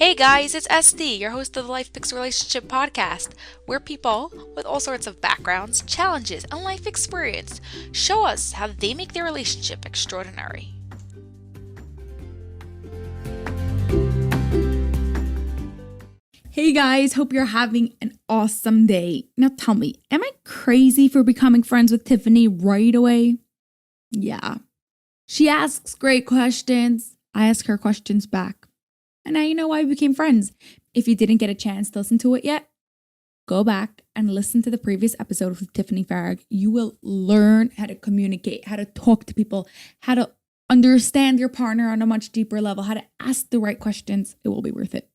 Hey guys, it's SD, your host of the Life Picks Relationship podcast, where people with all sorts of backgrounds, challenges, and life experience show us how they make their relationship extraordinary. Hey guys, hope you're having an awesome day. Now tell me, am I crazy for becoming friends with Tiffany right away? Yeah. She asks great questions. I ask her questions back. And now you know why we became friends. If you didn't get a chance to listen to it yet, go back and listen to the previous episode with Tiffany Farag. You will learn how to communicate, how to talk to people, how to understand your partner on a much deeper level, how to ask the right questions. It will be worth it.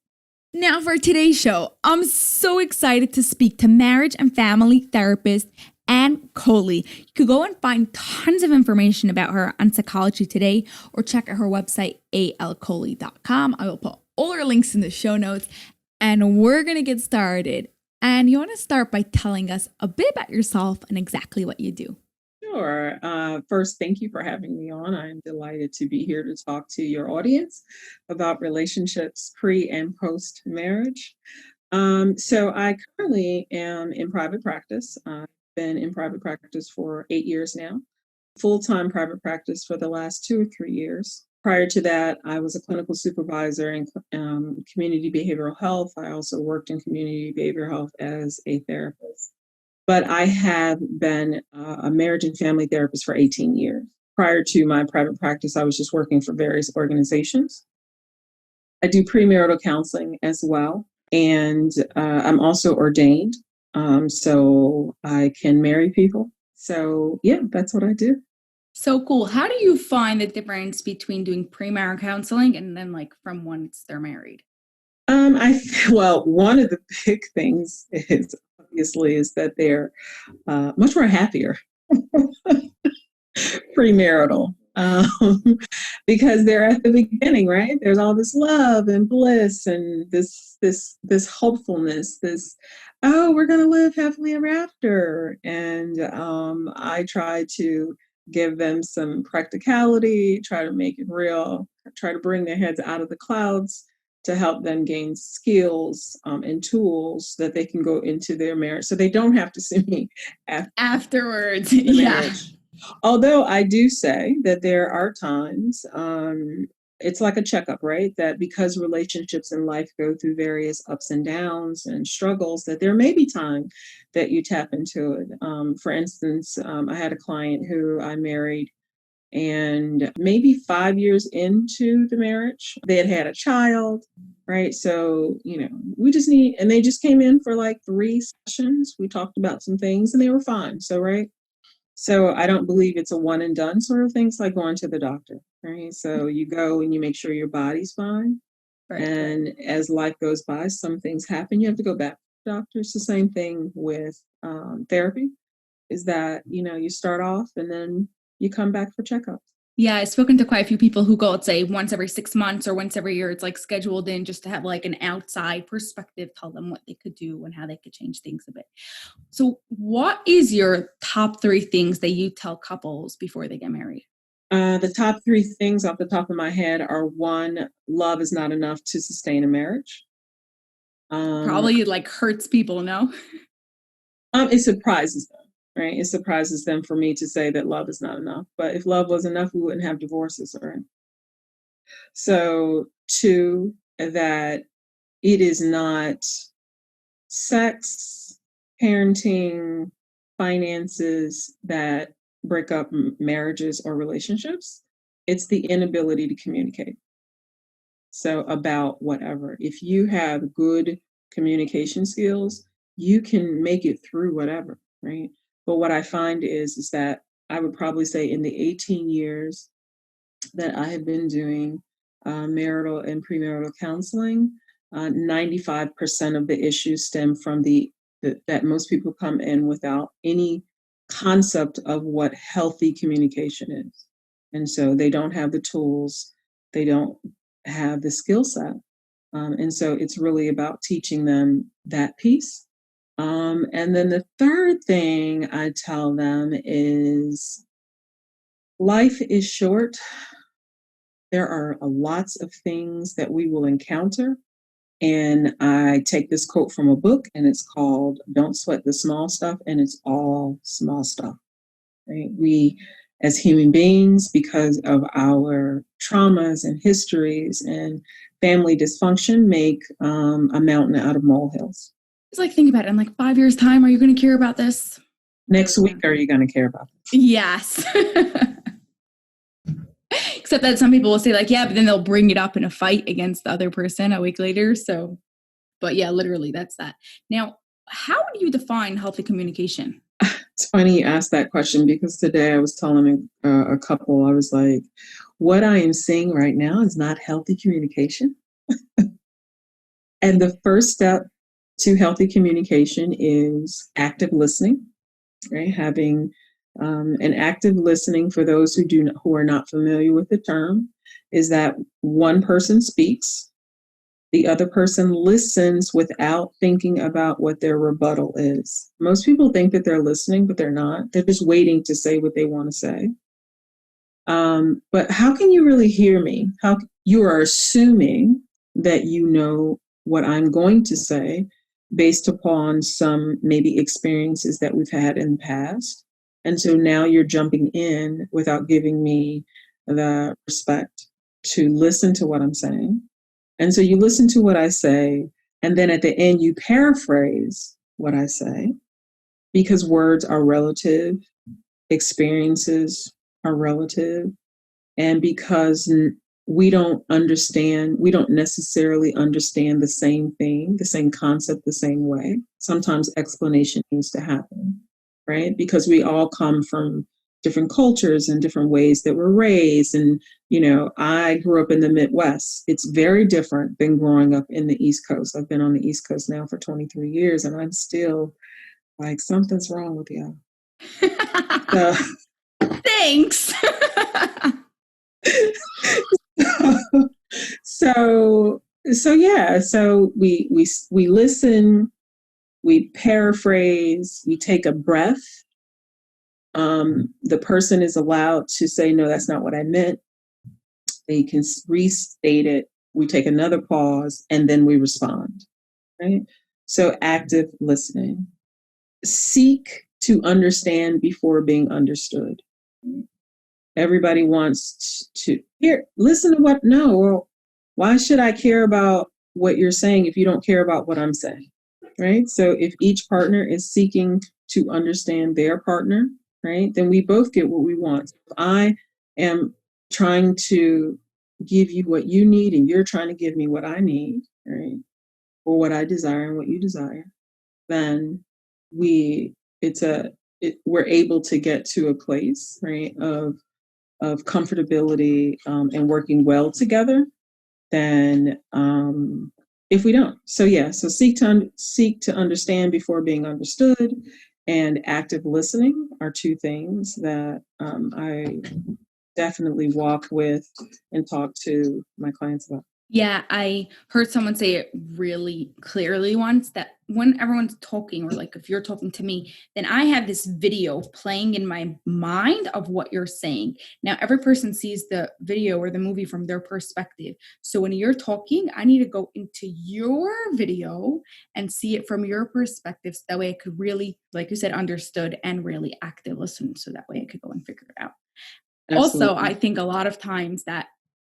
Now for today's show, I'm so excited to speak to marriage and family therapist Ann Colley. You could go and find tons of information about her on Psychology Today or check out her website, alcolley.com. I will put all her links in the show notes and we're going to get started. And you want to start by telling us a bit about yourself and exactly what you do. Sure. First, thank you for having me on. I'm delighted to be here to talk to your audience about relationships pre and post marriage. So I currently am in private practice. I've been in private practice for 8 years now, full-time private practice for the last 2 or 3 years. Prior to that, I was a clinical supervisor in community behavioral health. I also worked in community behavioral health as a therapist. But I have been a marriage and family therapist for 18 years. Prior to my private practice, I was just working for various organizations. I do premarital counseling as well. And I'm also ordained, so I can marry people. So, yeah, that's what I do. So cool. How do you find the difference between doing premarital counseling and then like from once they're married? Well, one of the big things is obviously is that they're much more happier premarital, because they're at the beginning, right? There's all this love and bliss and this hopefulness, this, oh, we're gonna live happily ever after. And I try to give them some practicality, try to make it real, try to bring their heads out of the clouds to help them gain skills and tools that they can go into their marriage, so they don't have to see me Afterwards. the Yeah. marriage. Although I do say that there are times, it's like a checkup, right? That because relationships in life go through various ups and downs and struggles, that there may be time that you tap into it. For instance, I had a client who I married, and maybe 5 years into the marriage, they had had a child, right? So, and they just came in for like 3 sessions. We talked about some things and they were fine. So, right. So I don't believe it's a one and done sort of thing. It's like going to the doctor, right? So you go and you make sure your body's fine. Right. And as life goes by, some things happen. You have to go back to the doctor. It's the same thing with therapy, is that, you start off and then you come back for checkups. Yeah, I've spoken to quite a few people who go, let's say, once every 6 months or once every year. It's like scheduled in just to have like an outside perspective, tell them what they could do and how they could change things a bit. So what is your top 3 things that you tell couples before they get married? The top 3 things off the top of my head are: 1, love is not enough to sustain a marriage. Probably like hurts people, no? It surprises them. Right? It surprises them for me to say that love is not enough. But if love was enough, we wouldn't have divorces, right? So, 2, that it is not sex, parenting, finances that break up marriages or relationships. It's the inability to communicate. So, about whatever. If you have good communication skills, you can make it through whatever, right? But what I find is that I would probably say in the 18 years that I have been doing marital and premarital counseling, 95% of the issues stem from that most people come in without any concept of what healthy communication is. And so they don't have the tools, they don't have the skill set. And so it's really about teaching them that piece. And then the third thing I tell them is life is short. There are lots of things that we will encounter. And I take this quote from a book, and it's called Don't Sweat the Small Stuff, and it's all small stuff. Right? We, as human beings, because of our traumas and histories and family dysfunction, make a mountain out of molehills. It's like, think about it. In like 5 years' time, are you going to care about this? Next week, are you going to care about this? Yes. Except that some people will say like, yeah, but then they'll bring it up in a fight against the other person a week later. So, but yeah, literally that's that. Now, how do you define healthy communication? It's funny you asked that question, because today I was telling a couple, I was like, what I am seeing right now is not healthy communication. And the first step to healthy communication is active listening, right? Having an active listening, for those who are not familiar with the term, is that one person speaks, the other person listens without thinking about what their rebuttal is. Most people think that they're listening, but they're not. They're just waiting to say what they want to say. But how can you really hear me? How you are assuming that you know what I'm going to say based upon some maybe experiences that we've had in the past. And so now you're jumping in without giving me the respect to listen to what I'm saying. And so you listen to what I say, and then at the end you paraphrase what I say, because words are relative, experiences are relative, and because we don't necessarily understand the same thing, the same concept, the same way. Sometimes explanation needs to happen, right? Because we all come from different cultures and different ways that we're raised. And, I grew up in the Midwest. It's very different than growing up in the East Coast. I've been on the East Coast now for 23 years, and I'm still like, something's wrong with y'all. Thanks. So yeah. So we listen, we paraphrase, we take a breath. The person is allowed to say, no, that's not what I meant. They can restate it. We take another pause, and then we respond. Right? So active listening. Seek to understand before being understood. Everybody wants to listen to what, no, well, why should I care about what you're saying if you don't care about what I'm saying, right? So if each partner is seeking to understand their partner, right, then we both get what we want. If I am trying to give you what you need and you're trying to give me what I need, right, or what I desire and what you desire, then we're able to get to a place, right, of comfortability and working well together than if we don't. So yeah, so seek to understand before being understood, and active listening are two things that I definitely walk with and talk to my clients about. Yeah, I heard someone say it really clearly once, that when everyone's talking, or like if you're talking to me, then I have this video playing in my mind of what you're saying. Now, every person sees the video or the movie from their perspective. So when you're talking, I need to go into your video and see it from your perspective. So that way I could really, like you said, understood and really active listen. So that way I could go and figure it out. Absolutely. Also, I think a lot of times that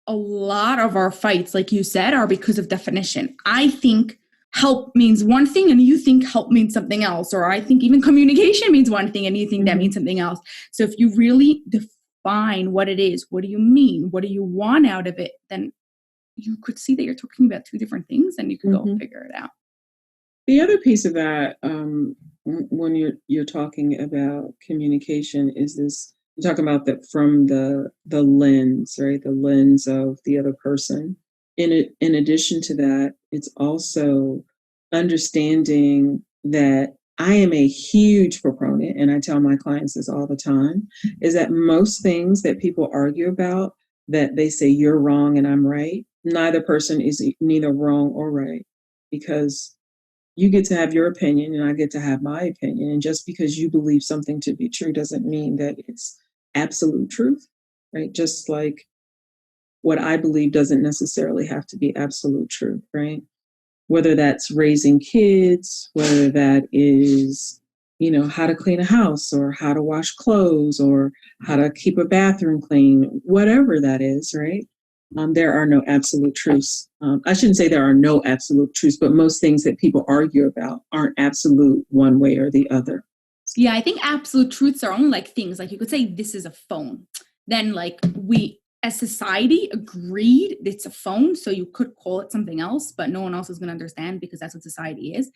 a lot of our fights, like you said, are because of definition. I think help means one thing and you think help means something else. Or I think even communication means one thing and you think that means something else. So if you really define what it is, what do you mean? What do you want out of it? Then you could see that you're talking about two different things and you could go figure it out. The other piece of that, when you're talking about communication, is this, you're talking about that from the lens, right? The lens of the other person. In addition to that, it's also understanding that I am a huge proponent, and I tell my clients this all the time, is that most things that people argue about, that they say you're wrong and I'm right, neither person is neither wrong or right, because you get to have your opinion and I get to have my opinion. And just because you believe something to be true doesn't mean that it's absolute truth, right? Just like what I believe doesn't necessarily have to be absolute truth, right? whether that's raising kids, whether that is, how to clean a house or how to wash clothes or how to keep a bathroom clean, whatever that is, right? There are no absolute truths. I shouldn't say there are no absolute truths, but most things that people argue about aren't absolute one way or the other. Yeah, I think absolute truths are only like things like you could say this is a phone. Then like we as society agreed it's a phone, so you could call it something else, but no one else is going to understand because that's what society is.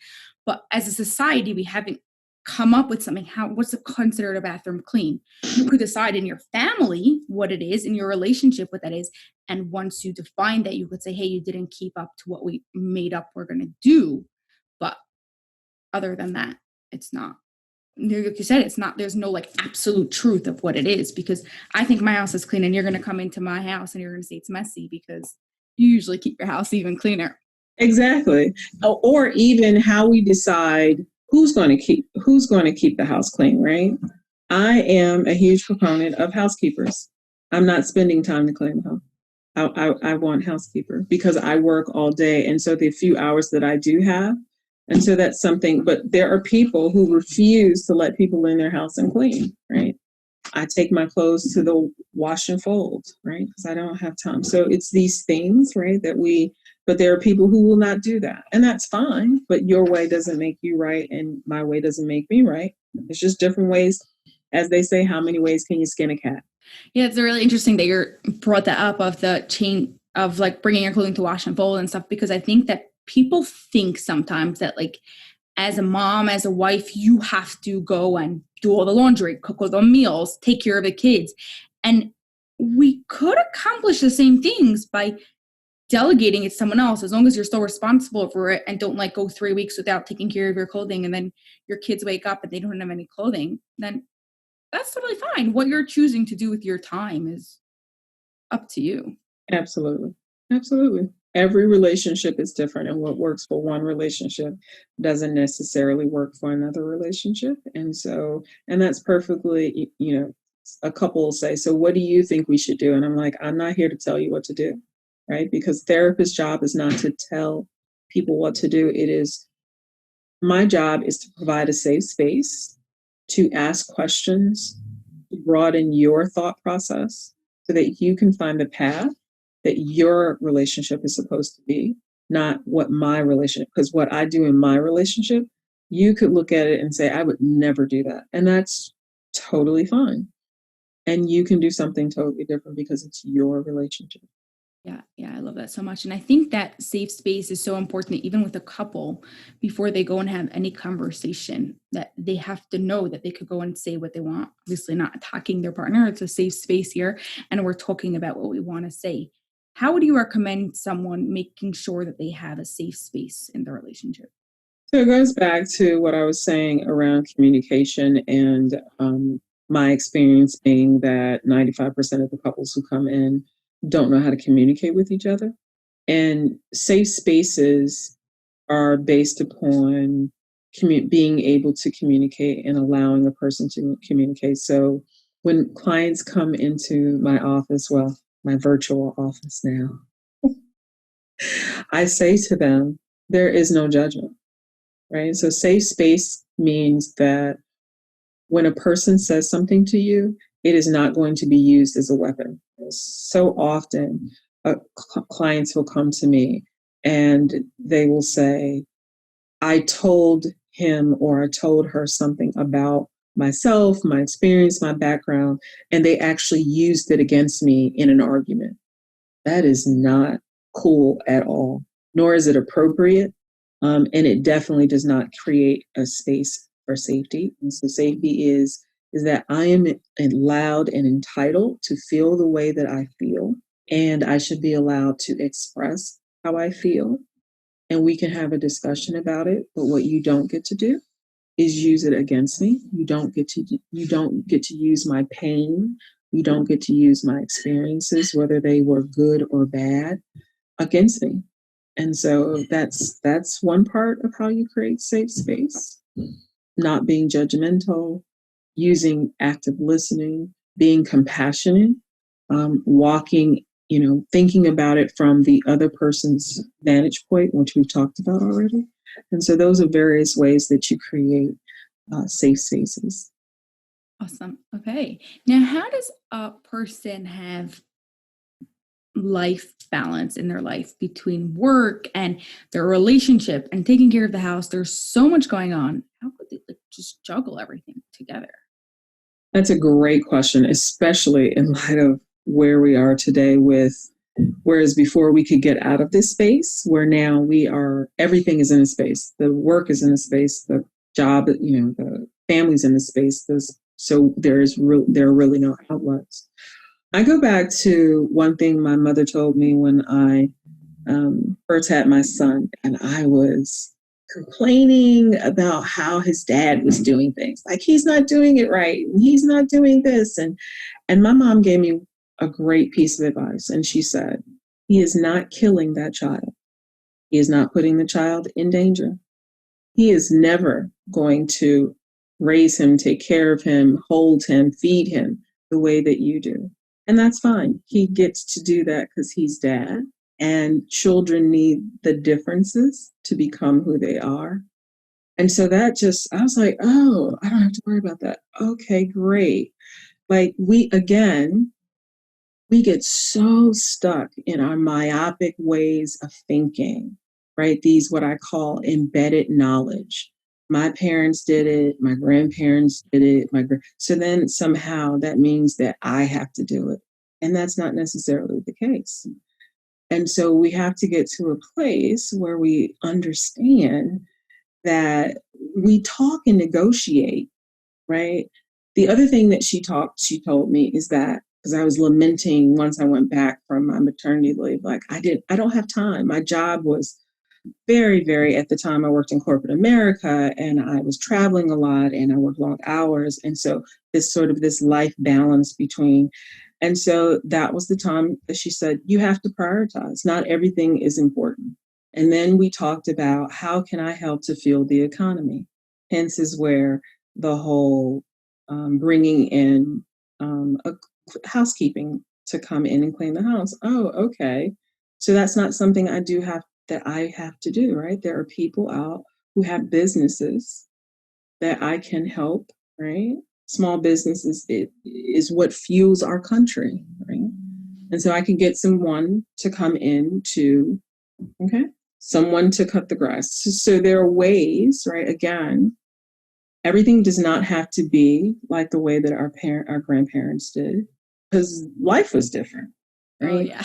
But as a society, we haven't come up with something. What's considered a bathroom clean? You could decide in your family what it is, in your relationship what that is, and once you define that, you could say, hey, you didn't keep up to what we made up we're going to do. But other than that, it's not. Like you said, it's not, there's no like absolute truth of what it is, because I think my house is clean and you're going to come into my house and you're going to say it's messy because you usually keep your house even cleaner. Exactly. Or even how we decide who's going to keep the house clean, right? I am a huge proponent of housekeepers. I'm not spending time to clean the house. I want housekeeper because I work all day. And so the few hours that I do have, and so that's something, but there are people who refuse to let people in their house and clean, right? I take my clothes to the wash and fold, right? Because I don't have time. So it's these things, right, but there are people who will not do that. And that's fine, but your way doesn't make you right and my way doesn't make me right. It's just different ways. As they say, how many ways can you skin a cat? Yeah, it's really interesting that you brought that up of the chain of like bringing your clothing to wash and fold and stuff, because I think that people think sometimes that like as a mom, as a wife, you have to go and do all the laundry, cook all the meals, take care of the kids. And we could accomplish the same things by delegating it to someone else, as long as you're still responsible for it and don't like go 3 weeks without taking care of your clothing and then your kids wake up and they don't have any clothing, then that's totally fine. What you're choosing to do with your time is up to you. Absolutely. Absolutely. Every relationship is different, and what works for one relationship doesn't necessarily work for another relationship. And that's perfectly, a couple will say, so what do you think we should do? And I'm like, I'm not here to tell you what to do, right? Because therapist's job is not to tell people what to do. My job is to provide a safe space to ask questions, to broaden your thought process so that you can find the path that your relationship is supposed to be, not what my relationship, because what I do in my relationship, you could look at it and say, I would never do that. And that's totally fine. And you can do something totally different because it's your relationship. Yeah, I love that so much. And I think that safe space is so important, even with a couple, before they go and have any conversation, that they have to know that they could go and say what they want. Obviously not attacking their partner. It's a safe space here. And we're talking about what we want to say. How would you recommend someone making sure that they have a safe space in the relationship? So it goes back to what I was saying around communication and my experience being that 95% of the couples who come in don't know how to communicate with each other. And safe spaces are based upon being able to communicate and allowing a person to communicate. So when clients come into my office, well, my virtual office now, I say to them, there is no judgment, right? So safe space means that when a person says something to you, it is not going to be used as a weapon. So often, clients will come to me and they will say, I told him or I told her something about myself, my experience, my background, and they actually used it against me in an argument. That is not cool at all, nor is it appropriate. And it definitely does not create a space for safety. And so safety is that I am allowed and entitled to feel the way that I feel, and I should be allowed to express how I feel. And we can have a discussion about it. But what you don't get to do is use it against me. You don't get to use my pain. You don't get to use my experiences, whether they were good or bad, against me. And so that's one part of how you create safe space. Not being judgmental, using active listening, being compassionate, walking thinking about it from the other person's vantage point, which we've talked about already. And so those are various ways that you create safe spaces. Awesome. Okay. Now, how does a person have life balance in their life between work and their relationship and taking care of the house? There's so much going on. How could they just juggle everything together? That's a great question, especially in light of where we are today whereas before we could get out of this space, where now everything is in a space. The work is in a space, the job, the family's in a space. So there are really no outlets. I go back to one thing my mother told me when I first had my son, and I was complaining about how his dad was doing things. Like, he's not doing it right, and he's not doing this. And my mom gave me a great piece of advice. And she said, he is not killing that child. He is not putting the child in danger. He is never going to raise him, take care of him, hold him, feed him the way that you do. And that's fine. He gets to do that because he's dad. And children need the differences to become who they are. And so I was like, oh, I don't have to worry about that. Okay, great. Like, we get so stuck in our myopic ways of thinking, right? These, what I call embedded knowledge. My parents did it. My grandparents did it. So then somehow that means that I have to do it. And that's not necessarily the case. And so we have to get to a place where we understand that we talk and negotiate, right? The other thing that she told me is that, because I was lamenting once I went back from my maternity leave, like I don't have time. My job was very, very, at the time I worked in corporate America, and I was traveling a lot and I worked long hours. And so this life balance between. And so that was the time that she said, you have to prioritize. Not everything is important. And then we talked about, how can I help to fuel the economy? Hence is where the whole bringing in a housekeeping to come in and clean the house. Oh, okay. So that's not something I have to do, right? There are people out who have businesses that I can help, right? Small businesses is what fuels our country, right? And so I can get someone to come in someone to cut the grass. So there are ways, right? Again, everything does not have to be like the way that our grandparents did, because life was different, right? Oh, yeah.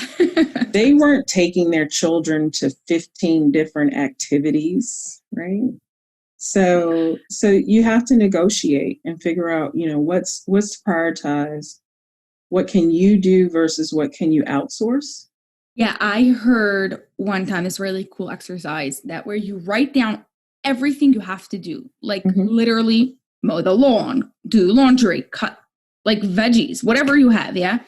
They weren't taking their children to 15 different activities, right? So you have to negotiate and figure out, what's prioritized, what can you do versus what can you outsource. Yeah, I heard one time this really cool exercise that where you write down everything you have to do, like literally mow the lawn, do laundry, cut like veggies, whatever you have, yeah.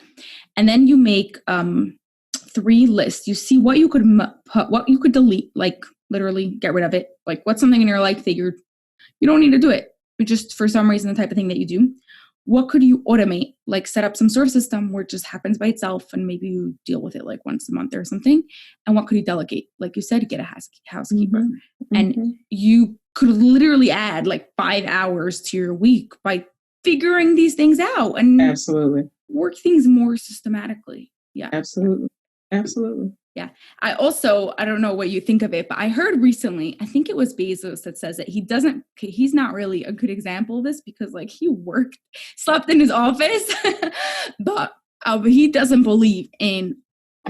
And then you make 3 lists. You see what you could put, what you could delete, like literally get rid of it. Like, what's something in your life that you don't need to do it, but just for some reason, the type of thing that you do. What could you automate? Like set up some sort of system where it just happens by itself, and maybe you deal with it like once a month or something. And what could you delegate? Like you said, get a housekeeper. And you could literally add like 5 hours to your week by figuring these things out and absolutely work things more systematically. Yeah, absolutely. Yeah. I don't know what you think of it, but I heard recently, I think it was Bezos that says that he's not really a good example of this because like he slept in his office, but he doesn't believe in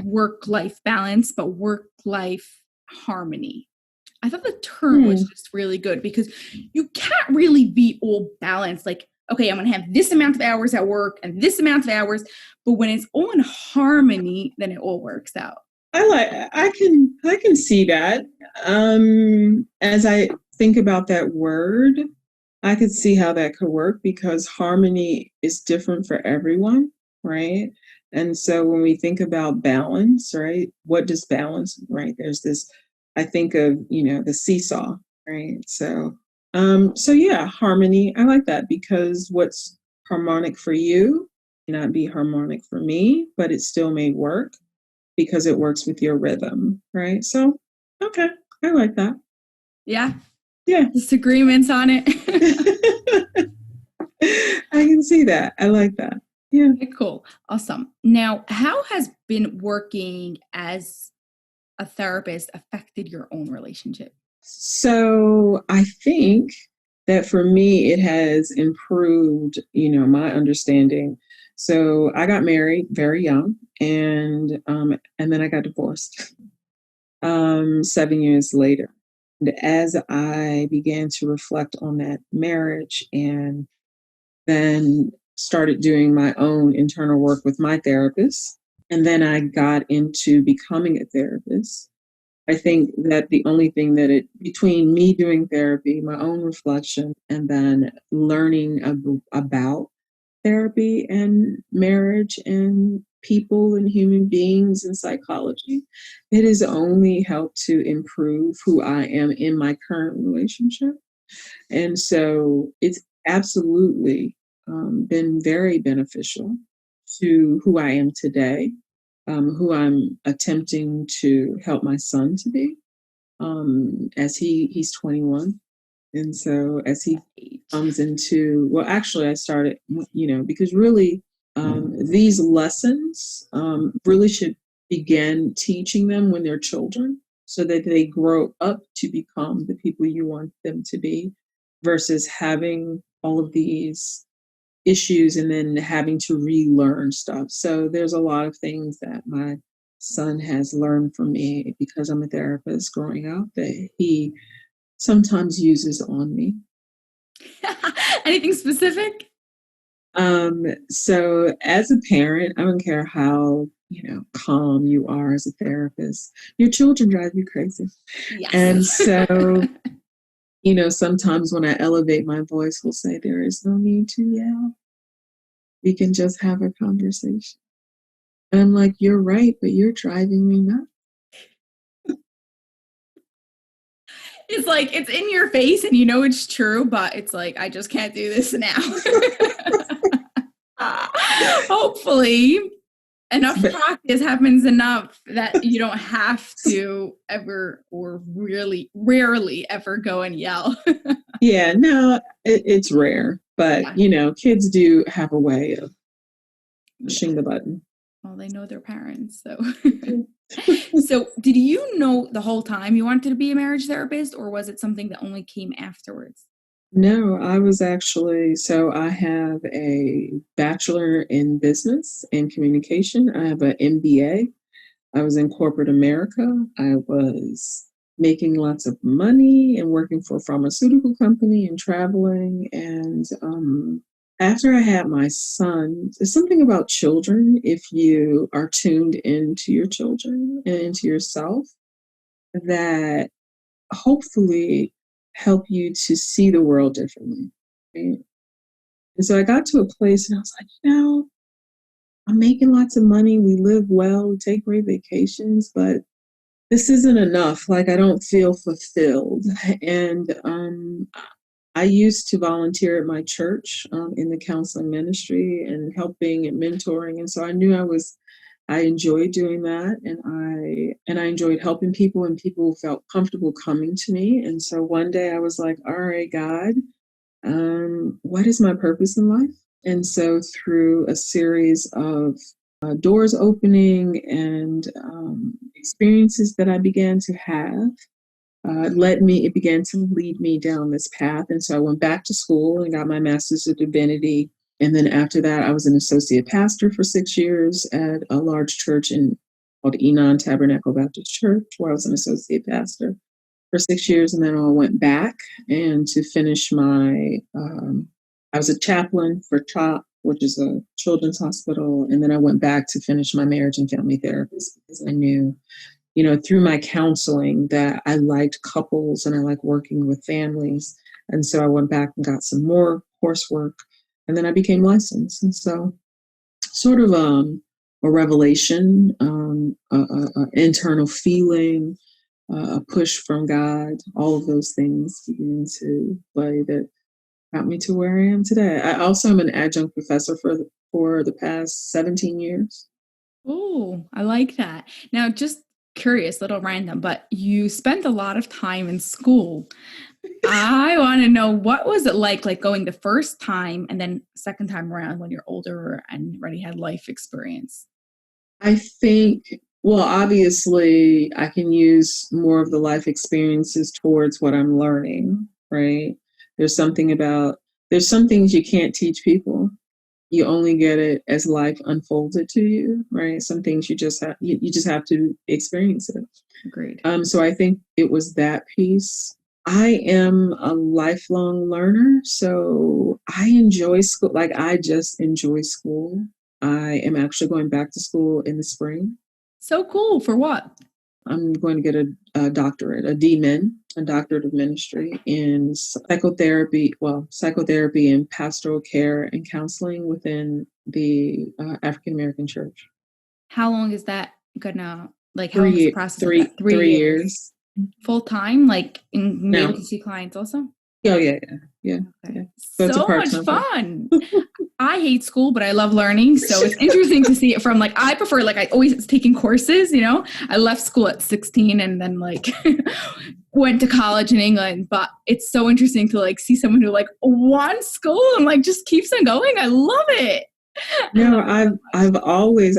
work-life balance, but work-life harmony. I thought the term was just really good because you can't really be all balanced. Like, okay, I'm going to have this amount of hours at work and this amount of hours, but when it's all in harmony, then it all works out. I can see that. As I think about that word, I could see how that could work because harmony is different for everyone, right? And so when we think about balance, right? What does balance, right? There's this, I think of, the seesaw, right? So yeah, harmony. I like that because what's harmonic for you may not be harmonic for me, but it still may work. because it works with your rhythm, right? So, okay, I like that. Yeah. Yeah. Disagreements on it. I can see that. I like that. Yeah. Okay, cool. Awesome. Now, how has been working as a therapist affected your own relationship? So I think that for me, it has improved, my understanding. So I got married very young, and then I got divorced 7 years later. And as I began to reflect on that marriage and then started doing my own internal work with my therapist, and then I got into becoming a therapist. I think that the only thing between me doing therapy, my own reflection, and then learning about therapy and marriage and people and human beings and psychology, it has only helped to improve who I am in my current relationship. And so it's absolutely been very beneficial to who I am today, who I'm attempting to help my son to be, as he's 21. And so as he comes into, well, actually I started, because really these lessons really should begin teaching them when they're children so that they grow up to become the people you want them to be versus having all of these issues and then having to relearn stuff. So there's a lot of things that my son has learned from me because I'm a therapist growing up that he sometimes uses on me. Anything specific? So as a parent, I don't care how, calm you are as a therapist, your children drive you crazy. Yes. And so, sometimes when I elevate my voice, we'll say, there is no need to yell. We can just have a conversation. And I'm like, you're right, but you're driving me nuts. It's like it's in your face and it's true, but it's like I just can't do this now. Hopefully enough practice happens enough that you don't have to ever or really rarely ever go and yell. Yeah, no, it's rare, but kids do have a way of pushing the button. Well, they know their parents, so. So did you know the whole time you wanted to be a marriage therapist, or was it something that only came afterwards? No, so I have a bachelor in business and communication. I have an M.B.A. I was in corporate America. I was making lots of money and working for a pharmaceutical company and traveling. And after I had my son, there's something about children, if you are tuned into your children and into yourself, that hopefully help you to see the world differently. Right? And so I got to a place and I was like, I'm making lots of money. We live well, we take great vacations, but this isn't enough. Like I don't feel fulfilled. And I used to volunteer at my church in the counseling ministry and helping and mentoring. And so I knew I enjoyed doing that, and I enjoyed helping people, and people felt comfortable coming to me. And so one day I was like, all right, God, what is my purpose in life? And so through a series of doors opening and experiences that I began to have, it began to lead me down this path. And so I went back to school and got my master's of divinity. And then after that, I was an associate pastor for 6 years at a large church called Enon Tabernacle Baptist Church, where I was an associate pastor for 6 years. And then I went back and to finish I was a chaplain for CHOP, which is a children's hospital. And then I went back to finish my marriage and family therapist because I knew, through my counseling that I liked couples and I like working with families. And so I went back and got some more coursework, and then I became licensed. And so sort of a revelation, internal feeling, a push from God, all of those things began to play that got me to where I am today. I also am an adjunct professor for the past 17 years. Oh, I like that. Now, just curious, little random, but you spent a lot of time in school. I want to know, what was it like going the first time and then second time around when you're older and already had life experience? I think, well, obviously, I can use more of the life experiences towards what I'm learning, right? There's something about, there's some things you can't teach people. You only get it as life unfolds it to you, right? Some things you just have to experience it. Agreed. So I think it was that piece. I am a lifelong learner, so I enjoy school. Like, I just enjoy school. I am actually going back to school in the spring. So cool. For what? I'm going to get a doctorate, a DMin, a doctorate of ministry in psychotherapy and pastoral care and counseling within the African American church. How long is that gonna, like, how long is the 3 process of three that? 3 years. 3 years. Full time, like, and be able No. to see clients also? Oh, yeah. Yeah. So it's a So much part-time. fun. I hate school, but I love learning. So it's interesting to see it from, like, I prefer, like, I always taking courses, you know. I left school at 16 and then, like, went to college in England. But it's so interesting to, like, see someone who, like, wants school and, like, just keeps on going. I love it. No, I've always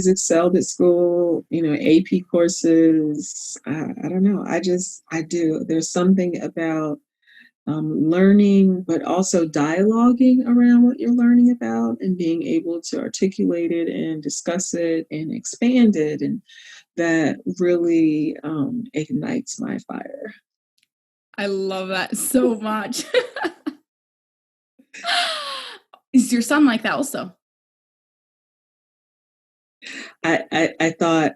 excelled at school, AP courses. I don't know. I do. There's something about learning, but also dialoguing around what you're learning about and being able to articulate it and discuss it and expand it. And that really ignites my fire. I love that so much. Is your son like that also? I thought,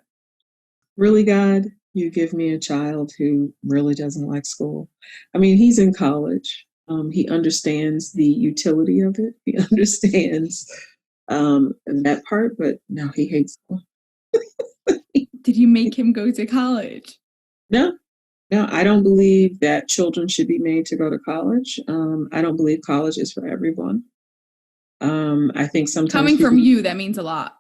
really, God, you give me a child who really doesn't like school. I mean, he's in college. He understands the utility of it. He understands that part, but no, he hates school. Did you make him go to college? No, no, I don't believe that children should be made to go to college. I don't believe college is for everyone. I think sometimes Coming from you, that means a lot.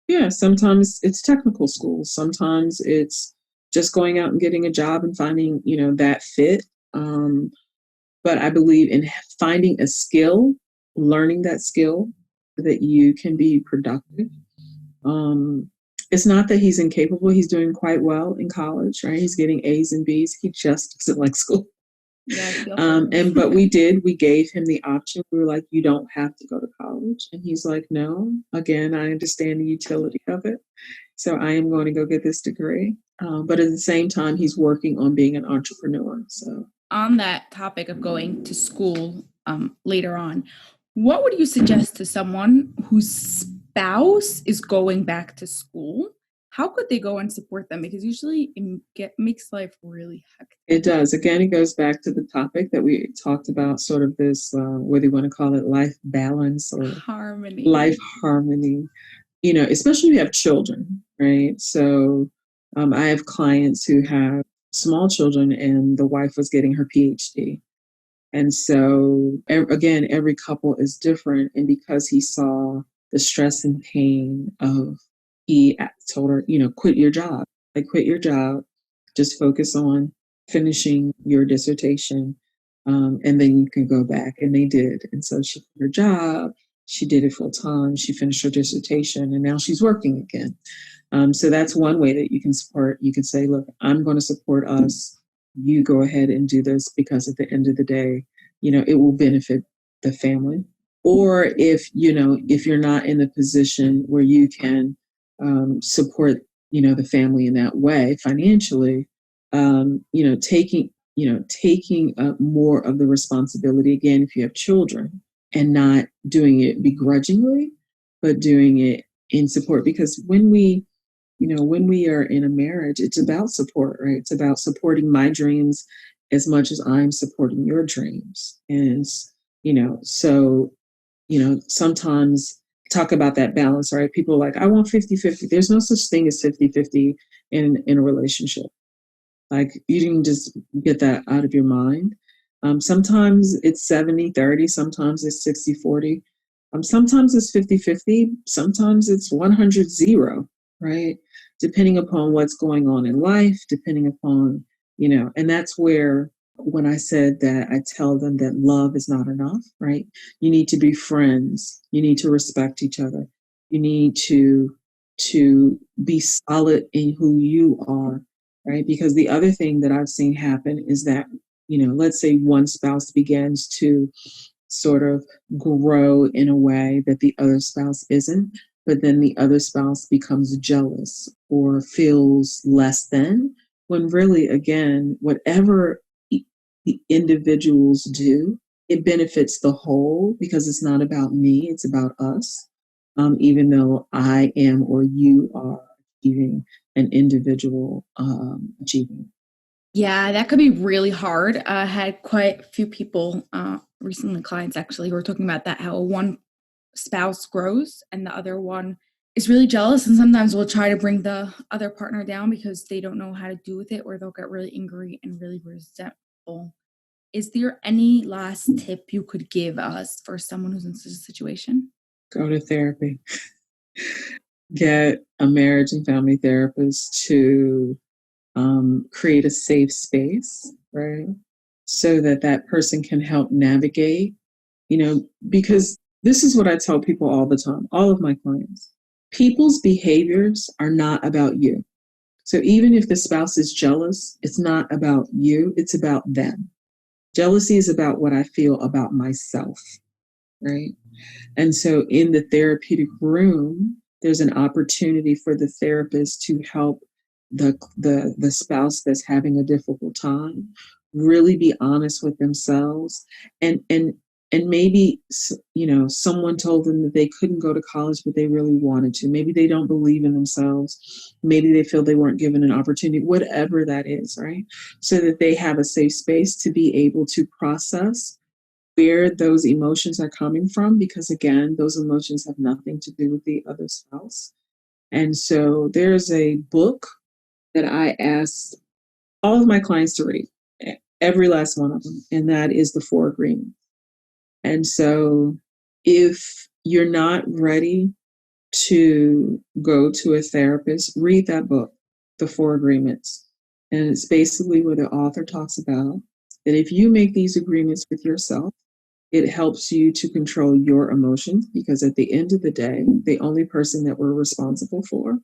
Yeah, sometimes it's technical school. Sometimes it's just going out and getting a job and finding, that fit. But I believe in finding a skill, learning that skill so that you can be productive. It's not that he's incapable. He's doing quite well in college, right? He's getting A's and B's. He just doesn't like school. Yeah, But we gave him the option. We were like, you don't have to go to college. And he's like, no, again, I understand the utility of it. So I am going to go get this degree. But at the same time, he's working on being an entrepreneur. So on that topic of going to school later on, what would you suggest to someone whose spouse is going back to school? How could they go and support them? Because usually it makes life really hectic. It does. Again, it goes back to the topic that we talked about, sort of this, whether you want to call it life balance or Harmony. life harmony, especially if you have children, right? So I have clients who have small children and the wife was getting her PhD. And so, again, every couple is different. And because he saw the stress and pain he told her, quit your job, quit your job, just focus on finishing your dissertation. And then you can go back. And they did. And so she quit her job. She did it full time. She finished her dissertation and now she's working again. So that's one way that you can support. You can say, look, I'm going to support us. You go ahead and do this because at the end of the day, it will benefit the family. Or if you're not in the position where you can support, the family in that way financially, taking up more of the responsibility, again, if you have children, and not doing it begrudgingly, but doing it in support. Because when we are in a marriage, it's about support, right? It's about supporting my dreams as much as I'm supporting your dreams. And, so, sometimes talk about that balance, right? People are like, I want 50-50. There's no such thing as 50-50 in a relationship. Like, you can just get that out of your mind. Sometimes it's 70-30, sometimes it's 60-40. Sometimes it's 50-50, sometimes it's 100-0, right? Depending upon what's going on in life, depending upon, and that's where when I said that I tell them that love is not enough, right? You need to be friends. You need to respect each other. You need to be solid in who you are, right? Because the other thing that I've seen happen is that, let's say one spouse begins to sort of grow in a way that the other spouse isn't, but then the other spouse becomes jealous or feels less than, when really, again, whatever the individuals do, it benefits the whole because it's not about me, it's about us. Even though I am or you are achieving an individual achievement. Yeah, that could be really hard. I had quite a few people, recently clients actually, who were talking about that, how one spouse grows and the other one is really jealous, and sometimes will try to bring the other partner down because they don't know how to do with it, or they'll get really angry and really resentful. Is there any last tip you could give us for someone who's in such a situation? Go to therapy. Get a marriage and family therapist to create a safe space, right? So that that person can help navigate, because this is what I tell people all the time, all of my clients. People's behaviors are not about you. So even if the spouse is jealous, it's not about you, it's about them. Jealousy is about what I feel about myself, right? And so in the therapeutic room, there's an opportunity for the therapist to help the spouse that's having a difficult time really be honest with themselves, and maybe someone told them that they couldn't go to college but they really wanted to. Maybe they don't believe in themselves, maybe they feel they weren't given an opportunity, whatever that is, right? So that they have a safe space to be able to process where those emotions are coming from, because again, those emotions have nothing to do with the other spouse. And so there's a book that I ask all of my clients to read, every last one of them, and that is The Four Agreements. And so if you're not ready to go to a therapist, read that book, The Four Agreements. And it's basically where the author talks about that if you make these agreements with yourself, it helps you to control your emotions, because at the end of the day, the only person that we're responsible for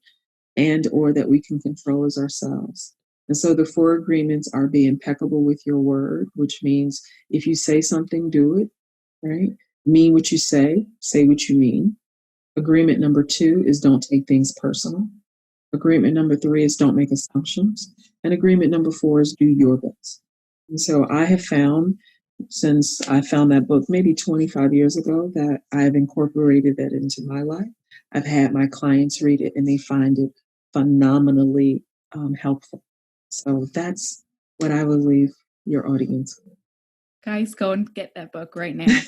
and or that we can control is ourselves. And so the four agreements are: be impeccable with your word, which means if you say something, do it, right? Mean what you say what you mean. Agreement number 2 is don't take things personal. Agreement number 3 is don't make assumptions. And agreement number 4 is do your best. And so I have found, since I found that book maybe 25 years ago, that I've incorporated that into my life. I've had my clients read it and they find it phenomenally helpful. So that's what I would leave your audience with. Guys, go and get that book right now.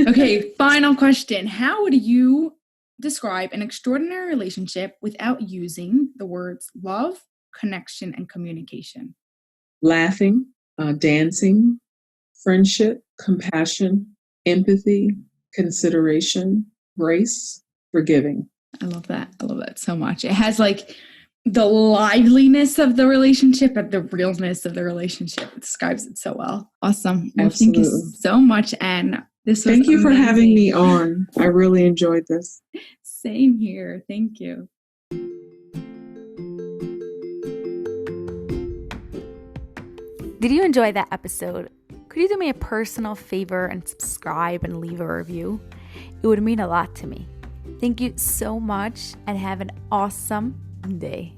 Okay, final question. How would you describe an extraordinary relationship without using the words love, connection, and communication? Laughing, dancing, friendship, compassion, empathy, consideration, grace, forgiving. I love that. I love that so much. It has like the liveliness of the relationship and the realness of the relationship. It describes it so well. Awesome. Well, Absolutely. Thank you so much, Ann. This was Thank you amazing. for having me on. I really enjoyed this. Same here. Thank you. Did you enjoy that episode? Could you do me a personal favor and subscribe and leave a review? It would mean a lot to me. Thank you so much and have an awesome day.